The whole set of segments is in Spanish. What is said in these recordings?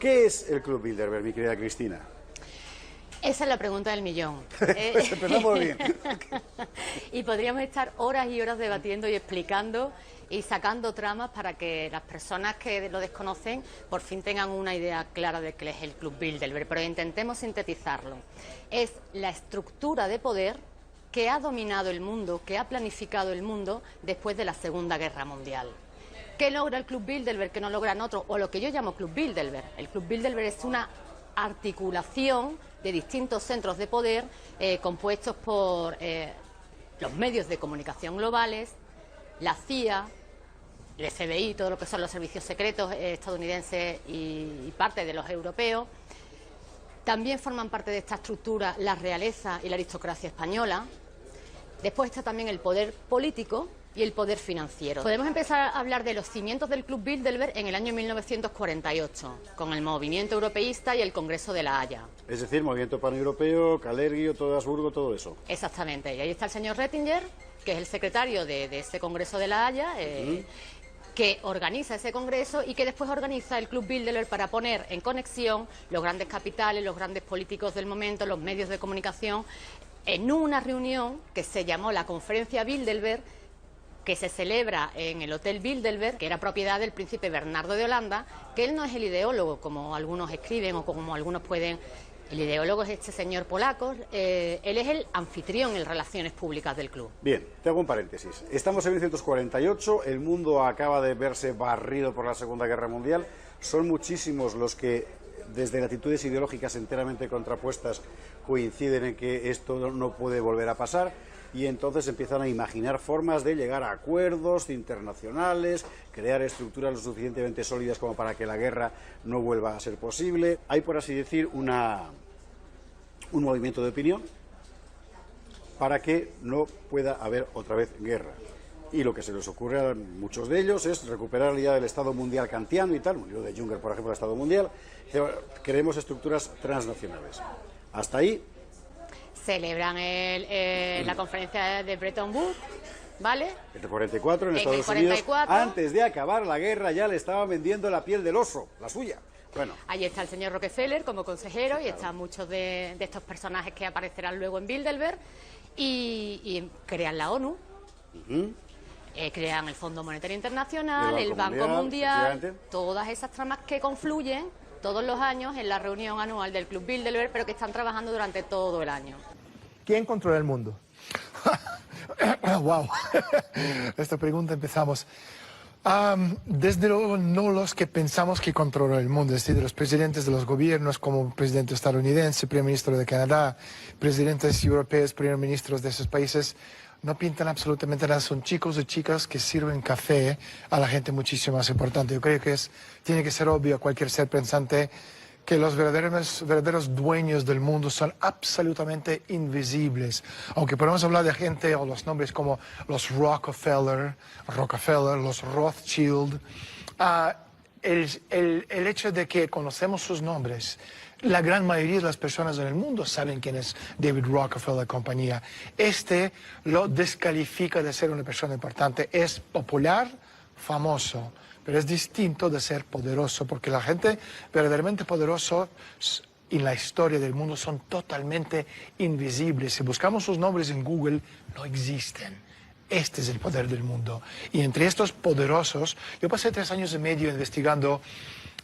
¿Qué es el Club Bilderberg, mi querida Cristina? Esa es la pregunta del millón. Empezamos bien. Y podríamos estar horas y horas debatiendo y explicando y sacando tramas para que las personas que lo desconocen por fin tengan una idea clara de qué es el Club Bilderberg. Pero intentemos sintetizarlo. Es la estructura de poder que ha dominado el mundo, que ha planificado el mundo después de la Segunda Guerra Mundial. ¿Qué logra el Club Bilderberg que no logran otros? O lo que yo llamo Club Bilderberg. El Club Bilderberg es una articulación de distintos centros de poder compuestos por los medios de comunicación globales, la CIA, el FBI, todo lo que son los servicios secretos estadounidenses y parte de los europeos. También forman parte de esta estructura la realeza y la aristocracia española. Después está también el poder político y el poder financiero. Podemos empezar a hablar de los cimientos del Club Bilderberg en el año 1948, con el movimiento europeísta y el Congreso de La Haya. Es decir, movimiento paneuropeo, Kalergi, Otto de Habsburgo, todo eso. Exactamente, y ahí está el señor Rettinger, que es el secretario de ese Congreso de La Haya, que organiza ese congreso y que después organiza el Club Bilderberg para poner en conexión los grandes capitales, los grandes políticos del momento, los medios de comunicación, en una reunión que se llamó la Conferencia Bilderberg, que se celebra en el Hotel Bilderberg, que era propiedad del príncipe Bernardo de Holanda, que él no es el ideólogo, como algunos escriben o como algunos pueden. El ideólogo es este señor polaco, él es el anfitrión en relaciones públicas del club. Bien, te hago un paréntesis. Estamos en 1948, el mundo acaba de verse barrido por la Segunda Guerra Mundial, son muchísimos los que, desde latitudes ideológicas enteramente contrapuestas, coinciden en que esto no puede volver a pasar. Y entonces empiezan a imaginar formas de llegar a acuerdos internacionales, crear estructuras lo suficientemente sólidas como para que la guerra no vuelva a ser posible. Hay, por así decir, un movimiento de opinión para que no pueda haber otra vez guerra. Y lo que se les ocurre a muchos de ellos es recuperar la idea del Estado mundial kantiano y tal, un libro de Junger, por ejemplo, el Estado mundial. Queremos estructuras transnacionales. Hasta ahí. Celebran la conferencia de Bretton Woods, ¿vale? En el 44, en Estados Unidos, antes de acabar la guerra, ya le estaban vendiendo la piel del oso, la suya. Bueno. Ahí está el señor Rockefeller como consejero y están muchos de estos personajes que aparecerán luego en Bilderberg y crean la ONU, crean el Fondo Monetario Internacional, el Banco Mundial, todas esas tramas que confluyen todos los años en la reunión anual del Club Bilderberg, pero que están trabajando durante todo el año. ¿Quién controla el mundo? Wow, esta pregunta empezamos. Desde luego no los que pensamos que controlan el mundo, es decir, los presidentes de los gobiernos como el presidente estadounidense, primer ministro de Canadá, presidentes europeos, primer ministros de esos países, no pintan absolutamente nada, son chicos y chicas que sirven café a la gente muchísimo más importante. Yo creo que tiene que ser obvio a cualquier ser pensante que los verdaderos dueños del mundo son absolutamente invisibles. Aunque podemos hablar de gente o los nombres como los Rockefeller, los Rothschild, el hecho de que conocemos sus nombres, la gran mayoría de las personas en el mundo saben quién es David Rockefeller y compañía. Lo descalifica de ser una persona importante. Es popular, famoso, pero es distinto de ser poderoso, porque la gente verdaderamente poderosa en la historia del mundo son totalmente invisibles. Si buscamos sus nombres en Google, no existen. Este es el poder del mundo. Y entre estos poderosos, yo pasé 3 años y medio investigando,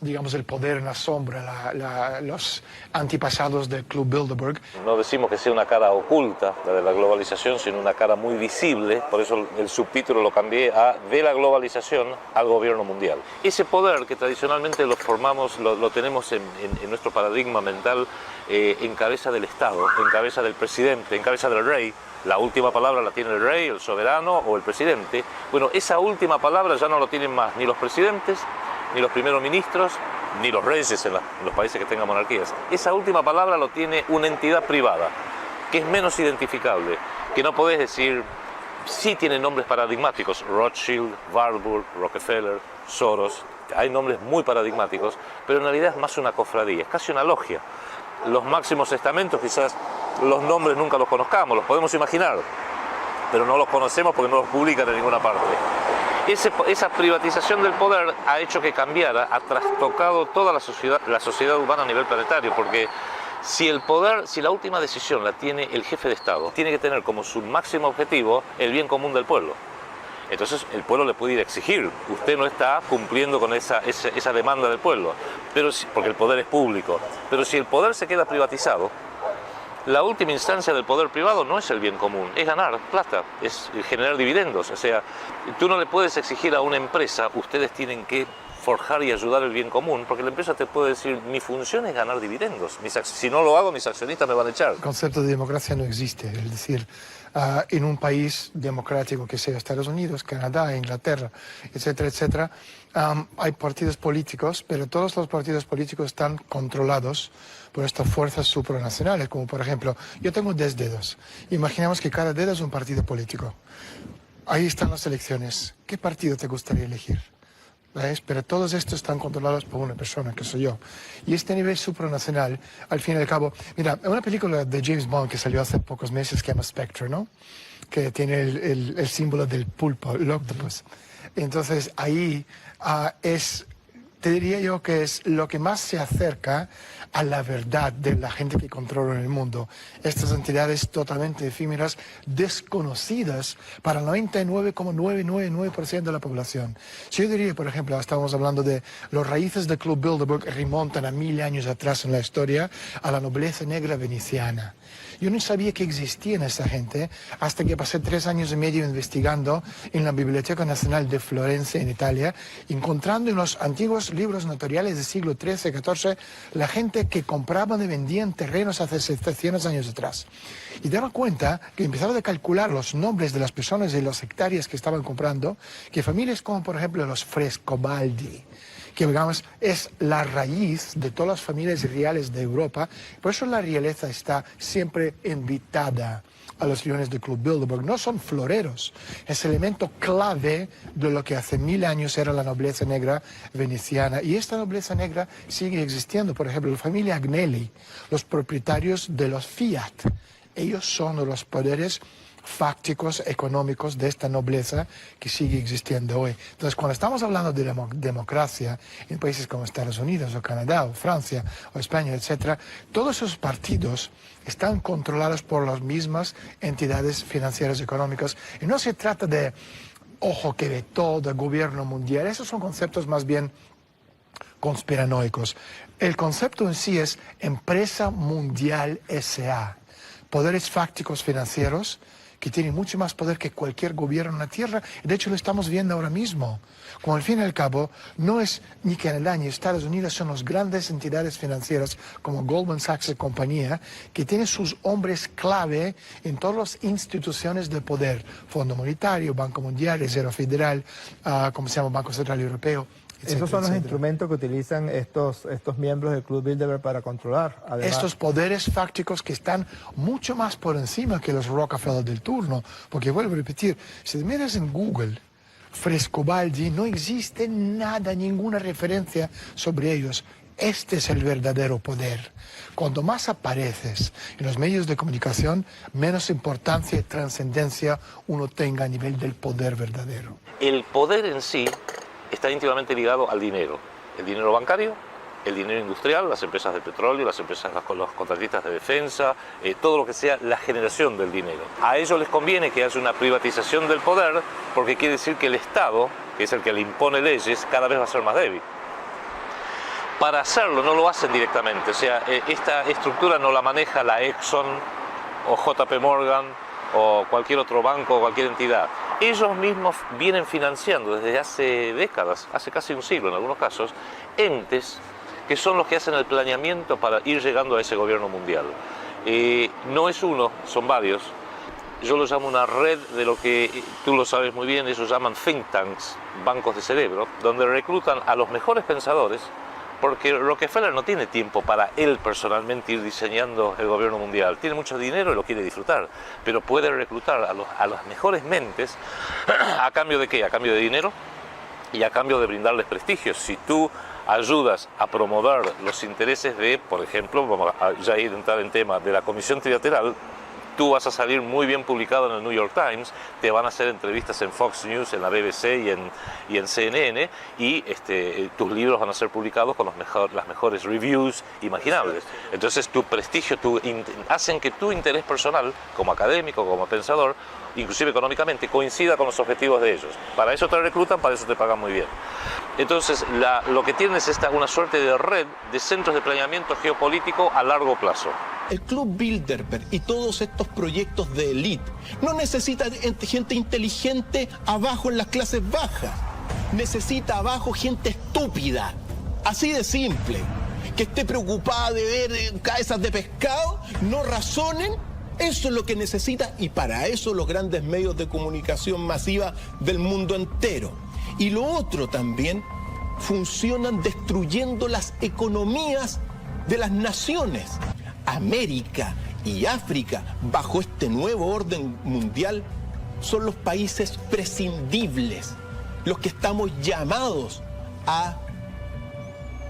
digamos, el poder en la sombra, los antepasados del Club Bilderberg. No decimos que sea una cara oculta, la de la globalización, sino una cara muy visible. Por eso el subtítulo lo cambié a de la globalización al gobierno mundial. Ese poder que tradicionalmente lo tenemos en nuestro paradigma mental en cabeza del Estado, en cabeza del presidente, en cabeza del rey. La última palabra la tiene el rey, el soberano o el presidente. Bueno, esa última palabra ya no lo tienen más ni los presidentes, ni los primeros ministros, ni los reyes en los países que tengan monarquías. Esa última palabra lo tiene una entidad privada, que es menos identificable, que no podés decir, sí tienen nombres paradigmáticos, Rothschild, Warburg, Rockefeller, Soros, hay nombres muy paradigmáticos, pero en realidad es más una cofradía, es casi una logia. Los máximos estamentos, quizás los nombres nunca los conozcamos, los podemos imaginar, pero no los conocemos porque no los publican en ninguna parte. Esa privatización del poder ha hecho que cambiara, ha trastocado toda la sociedad humana a nivel planetario, porque si la última decisión la tiene el jefe de Estado, tiene que tener como su máximo objetivo el bien común del pueblo. Entonces el pueblo le puede ir a exigir, usted no está cumpliendo con esa demanda del pueblo, porque el poder es público. Pero si el poder se queda privatizado, la última instancia del poder privado no es el bien común, es ganar plata, es generar dividendos. O sea, tú no le puedes exigir a una empresa, ustedes tienen que forjar y ayudar el bien común, porque la empresa te puede decir, mi función es ganar dividendos, si no lo hago mis accionistas me van a echar. El concepto de democracia no existe, es decir, en un país democrático que sea Estados Unidos, Canadá, Inglaterra, etcétera, etcétera, hay partidos políticos, pero todos los partidos políticos están controlados por estas fuerzas supranacionales, como por ejemplo, yo tengo 10 dedos, imaginemos que cada dedo es un partido político. Ahí están las elecciones, ¿qué partido te gustaría elegir? ¿Ves? Pero todos estos están controlados por una persona, que soy yo. Y este nivel supranacional, al fin y al cabo... Mira, una película de James Bond que salió hace pocos meses, que se llama Spectre, ¿no? Que tiene el símbolo del pulpo, el octopus. Entonces, ahí te diría yo que es lo que más se acerca a la verdad de la gente que controla el mundo. Estas entidades totalmente efímeras, desconocidas para el 99,999% de la población. Si yo diría, por ejemplo, estábamos hablando de los raíces del Club Bilderberg remontan a 1000 años atrás en la historia, a la nobleza negra veneciana. Yo no sabía que existía esa gente hasta que pasé 3 años y medio investigando en la Biblioteca Nacional de Florencia, en Italia, encontrando en los antiguos libros notariales del siglo XIII y XIV la gente que compraban y vendían terrenos hace 700 años atrás. Y daba cuenta que empezaba a calcular los nombres de las personas y las hectáreas que estaban comprando, que familias como por ejemplo los Frescobaldi, que digamos es la raíz de todas las familias reales de Europa. Por eso la realeza está siempre invitada a los leones del Club Bilderberg. No son floreros, es elemento clave de lo que hace 1000 años era la nobleza negra veneciana. Y esta nobleza negra sigue existiendo. Por ejemplo, la familia Agnelli, los propietarios de los Fiat, ellos son los poderes fácticos, económicos de esta nobleza que sigue existiendo hoy. Entonces, cuando estamos hablando de democracia en países como Estados Unidos o Canadá o Francia o España, etcétera, todos esos partidos están controlados por las mismas entidades financieras y económicas. Y no se trata de, ojo que ve todo, gobierno mundial. Esos son conceptos más bien conspiranoicos. El concepto en sí es empresa mundial S.A., poderes fácticos financieros que tienen mucho más poder que cualquier gobierno en la Tierra. De hecho, lo estamos viendo ahora mismo. Como al fin y al cabo, no es ni Canadá ni Estados Unidos, son las grandes entidades financieras como Goldman Sachs y compañía, que tienen sus hombres clave en todas las instituciones de poder. Fondo Monetario, Banco Mundial, Reserva Federal, como se llama, Banco Central Europeo. Etcétera, esos son los etcétera. instrumentos que utilizan estos miembros del Club Bilderberg para controlar. Además, estos poderes fácticos que están mucho más por encima que los Rockefeller del turno. Porque vuelvo a repetir, si miras en Google, Frescobaldi, no existe nada, ninguna referencia sobre ellos. Este es el verdadero poder. Cuanto más apareces en los medios de comunicación, menos importancia y trascendencia uno tenga a nivel del poder verdadero. El poder en sí está íntimamente ligado al dinero. El dinero bancario, el dinero industrial, las empresas de petróleo, los contratistas de defensa, todo lo que sea la generación del dinero. A ellos les conviene que haya una privatización del poder porque quiere decir que el Estado, que es el que le impone leyes, cada vez va a ser más débil. Para hacerlo no lo hacen directamente, o sea, esta estructura no la maneja la Exxon o JP Morgan o cualquier otro banco o cualquier entidad. Ellos mismos vienen financiando desde hace décadas, hace casi un siglo en algunos casos, entes que son los que hacen el planeamiento para ir llegando a ese gobierno mundial. No es uno, son varios. Yo lo llamo una red de lo que tú lo sabes muy bien, ellos llaman think tanks, bancos de cerebro, donde reclutan a los mejores pensadores, porque Rockefeller no tiene tiempo para él personalmente ir diseñando el gobierno mundial. Tiene mucho dinero y lo quiere disfrutar, pero puede reclutar a las mejores mentes a cambio de ¿qué? A cambio de dinero y a cambio de brindarles prestigio. Si tú ayudas a promover los intereses de, por ejemplo, vamos a ya ir a entrar en tema de la Comisión Trilateral, tú vas a salir muy bien publicado en el New York Times, te van a hacer entrevistas en Fox News, en la BBC y en CNN, y tus libros van a ser publicados con las mejores reviews imaginables. Entonces tu prestigio hacen que tu interés personal, como académico, como pensador, inclusive económicamente, coincida con los objetivos de ellos. Para eso te reclutan, para eso te pagan muy bien. Entonces, lo que tienes es una suerte de red de centros de planeamiento geopolítico a largo plazo. El Club Bilderberg y todos estos proyectos de élite no necesita gente inteligente abajo en las clases bajas. Necesita abajo gente estúpida. Así de simple. Que esté preocupada de ver cabezas de pescado, no razonen. Eso es lo que necesita, y para eso los grandes medios de comunicación masiva del mundo entero. Y lo otro también, funcionan destruyendo las economías de las naciones. América y África, bajo este nuevo orden mundial, son los países prescindibles, los que estamos llamados a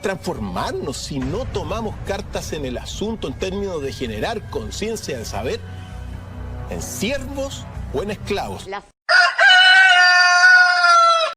transformarnos si no tomamos cartas en el asunto en términos de generar conciencia del saber, en siervos o en esclavos.